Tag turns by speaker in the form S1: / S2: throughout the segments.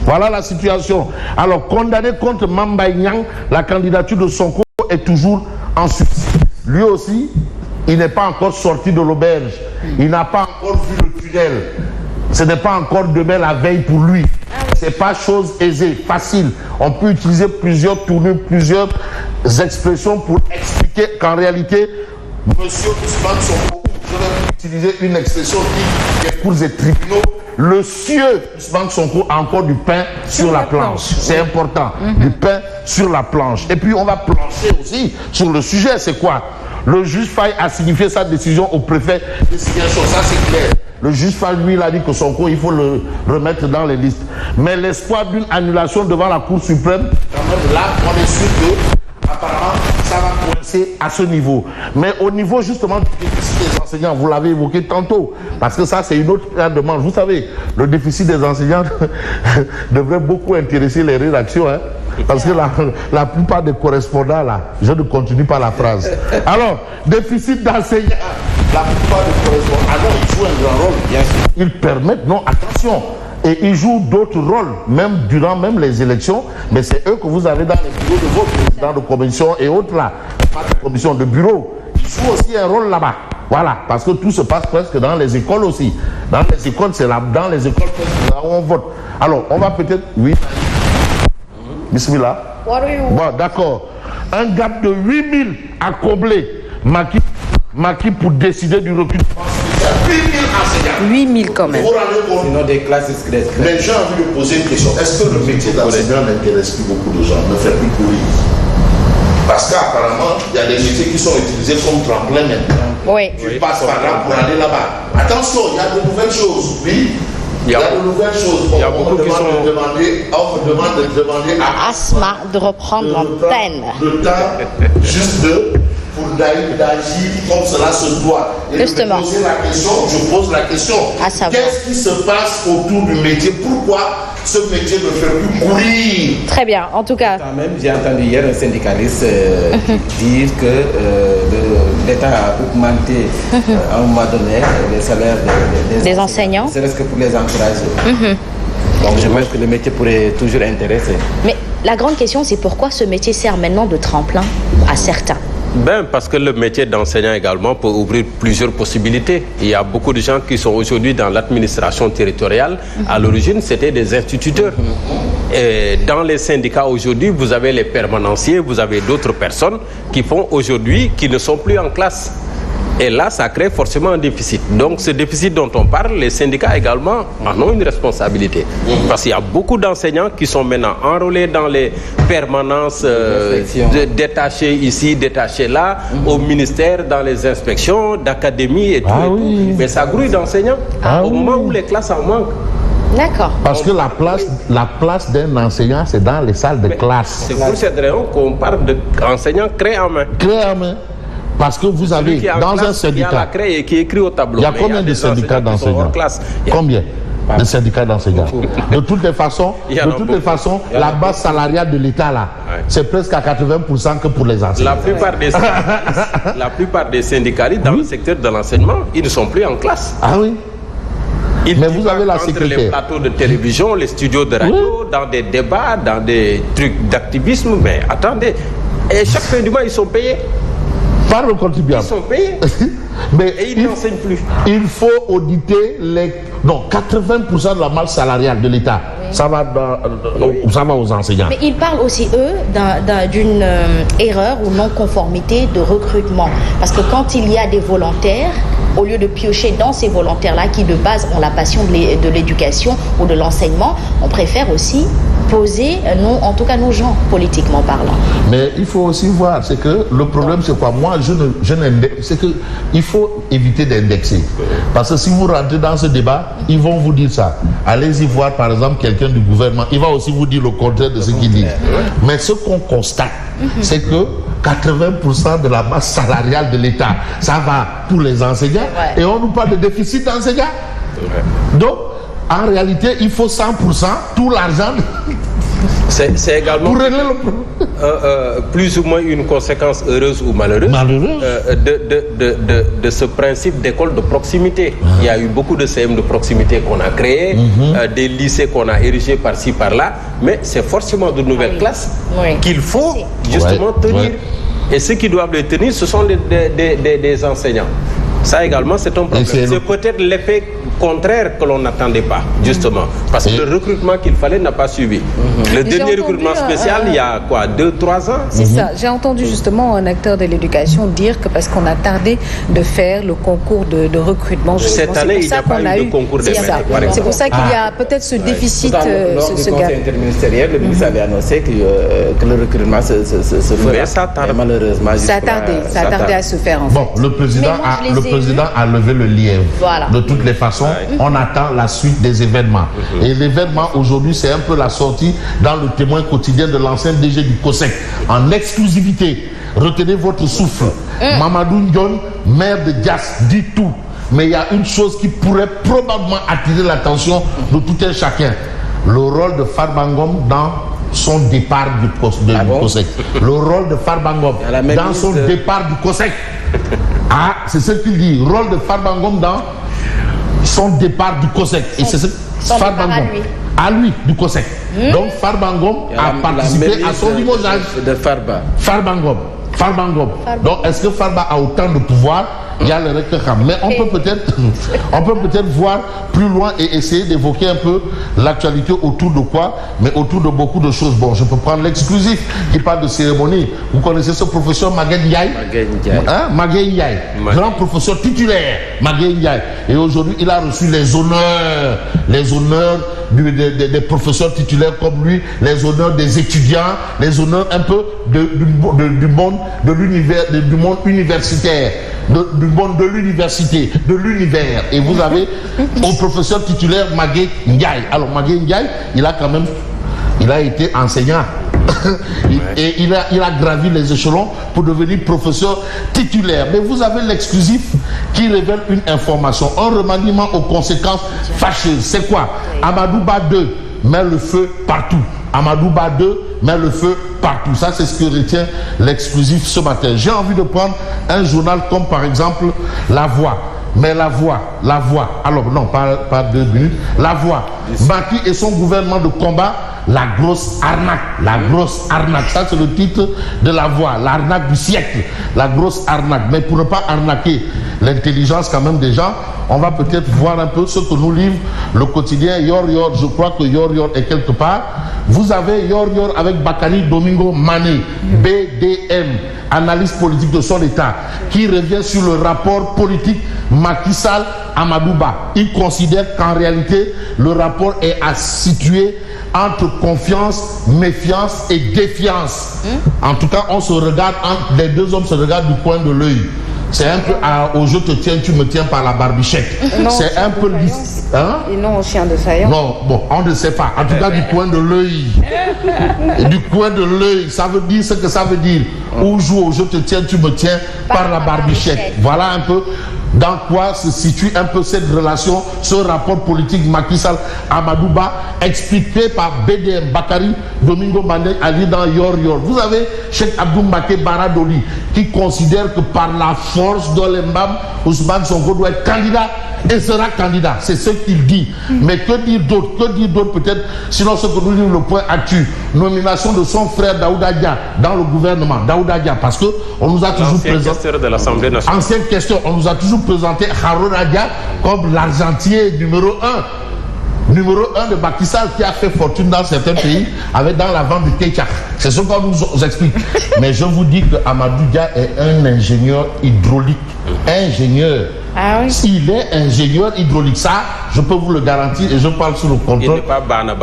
S1: Voilà la situation. Alors, condamné contre Mamba Nyang, la candidature de Sonko est toujours en suspens. Lui aussi, il n'est pas encore sorti de l'auberge. Il n'a pas encore vu le tunnel. Ce n'est pas encore demain la veille pour lui. C'est pas chose aisée, facile. On peut utiliser plusieurs tournures, plusieurs expressions pour expliquer qu'en réalité, Monsieur Ousmane Sonko, je vais utiliser une expression qui est cours et tribunaux. Le sieur Ousmane Sonko a encore du pain sur la planche. C'est important. Du pain sur la planche. Et puis on va plancher aussi sur le sujet. C'est quoi? Le juge Faye a signifié sa décision au préfet de Ziguinchor. Ça c'est clair. Le juge Faye, lui, il a dit que Sonko, il faut le remettre dans les listes. Mais l'espoir d'une annulation devant la Cour suprême, quand même là, on est sûr que apparemment ça va coincer à ce niveau. Mais au niveau justement du déficit des enseignants, vous l'avez évoqué tantôt, parce que ça c'est une autre demande. Vous savez, le déficit des enseignants devrait beaucoup intéresser les rédactions, hein, parce que la plupart des correspondants là, je ne continue pas la phrase. Alors, déficit d'enseignants, la plupart des correspondants, alors ils jouent un grand rôle, bien sûr. Ils permettent, non, attention. Et ils jouent d'autres rôles, même durant même les élections, mais c'est eux que vous avez dans les bureaux de vote, dans les commissions et autres là, pas de commissions de bureau. Ils jouent aussi un rôle là-bas. Voilà, parce que tout se passe presque dans les écoles aussi. Dans les écoles, c'est là, dans les écoles, c'est là où on vote. Alors, on va peut-être, oui. Bismillah. Bon, d'accord. Un gap de 8000 à combler. Macky pour décider du recul. 8000 enseignants.
S2: 8000 quand même.
S3: Sinon des classes discrètes.
S1: Mais j'ai envie de poser une question. Est-ce que le métier d'enseignant n'intéresse plus beaucoup de gens, ne fait plus courir? Parce qu'apparemment, il y a des métiers qui sont utilisés comme tremplin maintenant.
S2: Oui.
S1: Tu passes par là pour aller là-bas. Attention, il y a de nouvelles choses. Oui. Il y a de nouvelles choses.
S3: Il y a beaucoup qui sont...
S1: On me demande de demander à
S2: Asma de reprendre l'antenne.
S1: Le temps juste pour d'agir comme cela se doit. Et
S2: justement.
S1: Je pose la question. Qu'est-ce qui se passe autour du métier? Pourquoi ce métier ne fait plus courir?
S2: Très bien, en tout cas.
S3: Quand même, j'ai entendu hier un syndicaliste dire que l'État a augmenté à un moment donné les salaires
S2: des enseignants.
S3: C'est presque pour les encourager. Donc je pense que le métier pourrait toujours intéresser.
S2: Mais la grande question, c'est pourquoi ce métier sert maintenant de tremplin à certains?
S4: Parce que le métier d'enseignant également peut ouvrir plusieurs possibilités. Il y a beaucoup de gens qui sont aujourd'hui dans l'administration territoriale. À l'origine, c'était des instituteurs. Et dans les syndicats aujourd'hui, vous avez les permanenciers, vous avez d'autres personnes qui font aujourd'hui, qui ne sont plus en classe. Et là, ça crée forcément un déficit. Donc, ce déficit dont on parle, les syndicats également en ont une responsabilité. Parce qu'il y a beaucoup d'enseignants qui sont maintenant enrôlés dans les permanences détachées ici, détachées là, au ministère, dans les inspections, d'académie et tout.
S1: Oui.
S4: Mais ça grouille d'enseignants au moment où les classes en manquent.
S2: D'accord.
S1: Parce que la place d'un enseignant, c'est dans les salles de classe.
S4: C'est pour cette raison qu'on parle d'enseignants créés en main.
S1: Créés en main. Parce que vous avez, dans un syndicat,
S4: qui écrit au tableau.
S1: Il y a combien de syndicats d'enseignants? Combien de syndicats d'enseignants? De toutes les façons, la base salariale de l'État, là, c'est presque à 80% que pour les enseignants.
S4: La plupart des syndicalistes dans le secteur de l'enseignement, ils ne sont plus en classe.
S1: Ah oui? Mais vous avez la sécurité.
S4: Entre les plateaux de télévision, les studios de radio, dans des débats, dans des trucs d'activisme. Mais attendez, et chaque fin du mois, ils sont payés.
S1: Par le contribuable.
S4: Ils sont payés.
S1: Mais
S4: et ils n'enseignent plus.
S1: Il faut auditer les... Non, 80% de la masse salariale de l'État. Oui. Ça va aux enseignants.
S2: Mais ils parlent aussi, eux, d'une erreur ou non-conformité de recrutement. Parce que quand il y a des volontaires, au lieu de piocher dans ces volontaires-là qui de base ont la passion de l'éducation ou de l'enseignement, on préfère aussi poser, en tout cas nos gens, politiquement parlant.
S1: Mais il faut aussi voir, c'est que le problème c'est quoi? Moi, c'est que il faut éviter d'indexer. Parce que si vous rentrez dans ce débat, ils vont vous dire ça. Allez-y voir par exemple quelqu'un du gouvernement, il va aussi vous dire le contraire de ce qu'il dit. Mais ce qu'on constate, c'est que 80% de la masse salariale de l'État, ça va pour les enseignants, et on nous parle de déficit d'enseignants. Donc, en réalité, il faut 100%, tout l'argent
S4: C'est également plus ou moins une conséquence heureuse ou malheureuse de ce principe d'école de proximité. Il y a eu beaucoup de CM de proximité qu'on a créés, des lycées qu'on a érigés par-ci, par-là, mais c'est forcément de nouvelles classes qu'il faut justement tenir. Et ceux qui doivent les tenir, ce sont des enseignants. Ça également, c'est un problème. C'est peut-être l'effet contraire que l'on n'attendait pas, justement. Parce que le recrutement qu'il fallait n'a pas suivi. Le dernier recrutement spécial, il y a quoi, 2-3 ans?
S5: C'est ça. J'ai entendu justement un acteur de l'éducation dire que parce qu'on a tardé de faire le concours de recrutement.
S4: Cette année, il n'y a pas eu de concours de
S5: C'est pour ça qu'il y a peut-être ce déficit,
S3: lors du conseil interministériel, le ministre avait annoncé que le recrutement se ferait.
S4: Mais ça tarde.
S5: Malheureusement, ça a tardé à se faire. En
S1: fait. Le président a levé le lièvre.
S2: Voilà.
S1: De toutes les façons, on attend la suite des événements. Et l'événement aujourd'hui, c'est un peu la sortie dans le témoin quotidien de l'ancien DG du COSEC. En exclusivité, retenez votre souffle. Mamadou Ndione, maire de Dias, dit tout. Mais il y a une chose qui pourrait probablement attirer l'attention de tout un chacun. Le rôle de Farbangom dans son départ du COSEC. Le rôle de Farbangom dans son départ du COSEC. C'est ce qu'il dit. Rôle de Farbangom dans son départ du COSEC. Et c'est ce Farbangom. À lui, du COSEC. Donc Farbangom a participé à son limogeage.
S3: De Farba.
S1: Farbangom. Donc est-ce que Farba a autant de pouvoir? Il y a le recteur. Mais on peut peut-être voir plus loin et essayer d'évoquer un peu l'actualité autour de quoi? Mais autour de beaucoup de choses. Bon, je peux prendre l'exclusif qui parle de cérémonie. Vous connaissez ce professeur Magué Ndiaye? Magué Ndiaye. Grand professeur titulaire, Magué Ndiaye. Et aujourd'hui, il a reçu les honneurs des professeurs titulaires comme lui, les honneurs des étudiants, les honneurs un peu du monde universitaire. Du monde de l'université, de l'univers. Et vous avez au professeur titulaire Magué Ndiaye. Alors Magué Ndiaye, il a été enseignant. Et il a gravi les échelons pour devenir professeur titulaire. Mais vous avez l'exclusif qui révèle une information, un remaniement aux conséquences fâcheuses. C'est quoi? Amadouba 2 met le feu partout. Amadouba 2 met le feu partout. Ça, c'est ce que retient l'exclusif ce matin. J'ai envie de prendre un journal comme par exemple La Voix. Mais La Voix. Alors non, pas 2 minutes. La Voix. Macky et son gouvernement de combat, la grosse arnaque. Ça, c'est le titre de La Voix. L'arnaque du siècle. La grosse arnaque. Mais pour ne pas arnaquer l'intelligence quand même des gens, on va peut-être voir un peu ce que nous livre le quotidien Yor Yor. Je crois que Yor Yor est quelque part. Vous avez Yor Yor avec Bakary Domingo Mané, BDM, analyse politique de son État, qui revient sur le rapport politique Macky Sall Amadouba. Il considère qu'en réalité, le rapport est à situer entre confiance, méfiance et défiance. En tout cas, les deux hommes se regardent du coin de l'œil. C'est un peu au je te tiens, tu me tiens par la barbichette. C'est un peu
S5: et non au chien de faïence.
S1: Non, bon, on ne sait pas. En tout cas, du coin de l'œil. Du coin de l'œil, ça veut dire ce que ça veut dire. Ou joue je te tiens, tu me tiens par la barbichette. Voilà un peu dans quoi se situe un peu cette relation, ce rapport politique Macky Sall Amadouba, expliqué par BDM Bakary Domingo Mané à lire dans Yor Yor. Vous avez Cheikh Abdou Mbaké Baradoli qui considère que par la force de l'Embam, Ousmane Sonko doit être candidat et sera candidat. C'est ce qu'il dit. Mais que dire d'autre peut-être, sinon ce que nous dit le point actu. Nomination de son frère Daouda Dia dans le gouvernement. Daouda Dia, parce que on nous a toujours présenté
S4: de l'Assemblée nationale.
S1: Ancienne question, on nous a toujours présenté Harouna Dia comme l'argentier numéro 1 de Macky Sall qui a fait fortune dans certains pays dans la vente du Kéchak. C'est ce qu'on nous explique. Mais je vous dis que Amadou Dia est un ingénieur hydraulique.
S2: Ah oui.
S1: Il est ingénieur hydraulique. Ça, je peux vous le garantir et je parle sous le contrôle.
S4: Il n'est pas bana.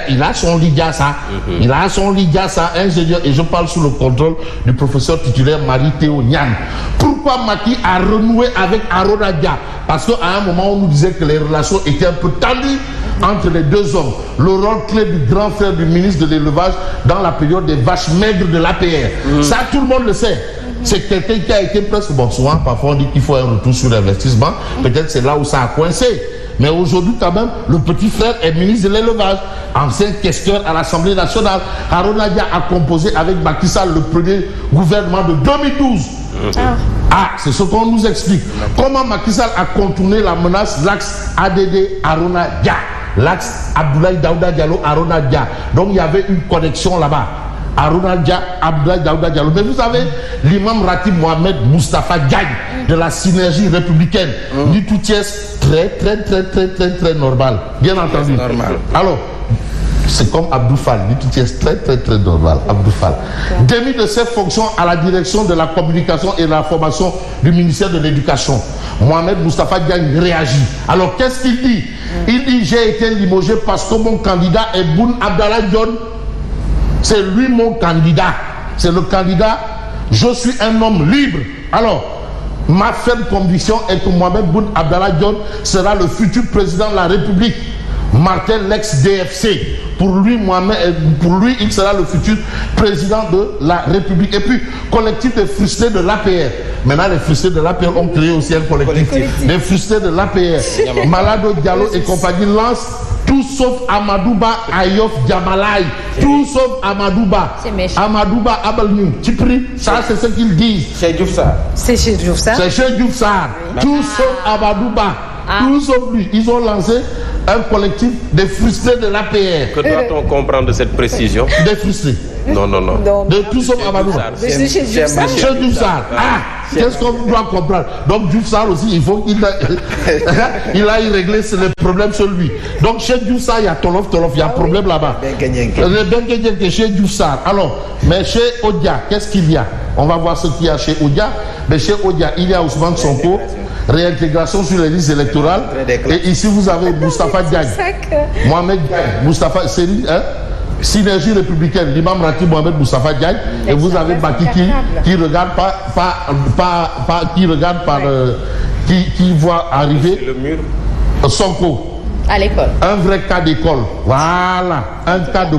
S1: Il a son Lidiasa. Il a son Lidiasa, ingénieur, et je parle sous le contrôle du professeur titulaire Marie-Théo Niane. Pourquoi Macky a renoué avec Harouna Dia? Parce qu'à un moment, on nous disait que les relations étaient un peu tendues entre les deux hommes. Le rôle clé du grand frère du ministre de l'élevage dans la période des vaches maigres de l'APR. Ça, tout le monde le sait. C'est quelqu'un qui a été presque... Bon, souvent, parfois, on dit qu'il faut un retour sur l'investissement. Peut-être c'est là où ça a coincé. Mais aujourd'hui, quand même, le petit frère est ministre de l'élevage, ancien questeur à l'Assemblée nationale. Haruna Dia a composé avec Macky Sall le premier gouvernement de 2012. C'est ce qu'on nous explique. Comment Macky Sall a contourné la menace, l'axe ADD Haruna Dia, l'axe Abdoulaye Daouda Diallo Haruna Dia. Donc il y avait une connexion là-bas. Haruna Dia, Abdoulaye Daouda Diallo. Mais vous savez, l'imam Ratib Mohamed Moustapha Diagne de la synergie républicaine, dit tout très normal. Bien entendu.
S3: Normal.
S1: Alors, c'est comme Abdou Fall, dit très normal. Abdou Fall. Démis de ses fonctions à la direction de la communication et de l'information du ministère de l'Éducation. Mohamed Moustapha Diagne réagit. Alors, qu'est-ce qu'il dit? Il dit, j'ai été limogé parce que mon candidat est Boun Abdallah Dionne. C'est lui mon candidat. C'est le candidat. Je suis un homme libre. Alors, ma ferme conviction est que Mohamed Boun Abdallah Dionne sera le futur président de la République. Martin l'ex-DFC. Pour lui, il sera le futur président de la République. Et puis, collectif des frustrés de l'APR. Maintenant, les frustrés de l'APR ont créé aussi un collectif. Les frustrés de l'APR. Malado Diallo et compagnie lancent tout sauf Amadouba Ayof Diamalai. Tout sauf Amadouba. Amadouba Abalnou. Tu pries, ça c'est ce qu'ils disent.
S3: Chez Diouf Sarr.
S5: C'est chez Diouf Sarr.
S1: C'est chez Diouf Sarr. Tout sauf Amadouba. Tout sauf lui. Ils ont lancé un collectif des frustrés de l'APR.
S4: Que doit-on comprendre de cette précision?
S1: Des frustrés.
S4: Non.
S1: De tout sauf Amadouba.
S5: C'est chez Diouf Sarr.
S1: Chez Diouf Sarr. Qu'est-ce qu'on doit comprendre? Donc Diouf Sarr aussi, il faut qu'il aille régler les problèmes sur lui. Donc chez Diouf Sarr, il y a Tolof, il y a un problème là-bas. Le Benkenyenke chez Diouf Sarr. Alors, mais chez Odia, qu'est-ce qu'il y a? On va voir ce qu'il y a chez Odia. Mais chez Odia, il y a Ousmane Sonko, réintégration sur les listes électorales. Et ici, vous avez Moustapha Diagne. Mohamed Diagne. Moustapha, c'est synergie républicaine, l'imam Ratib Mohamed Moustapha Diagne. Et vous avez Baki qui regarde qui voit arriver
S4: le mur.
S1: Sonko.
S2: À l'école.
S1: Un vrai cas d'école. Voilà. Un cas de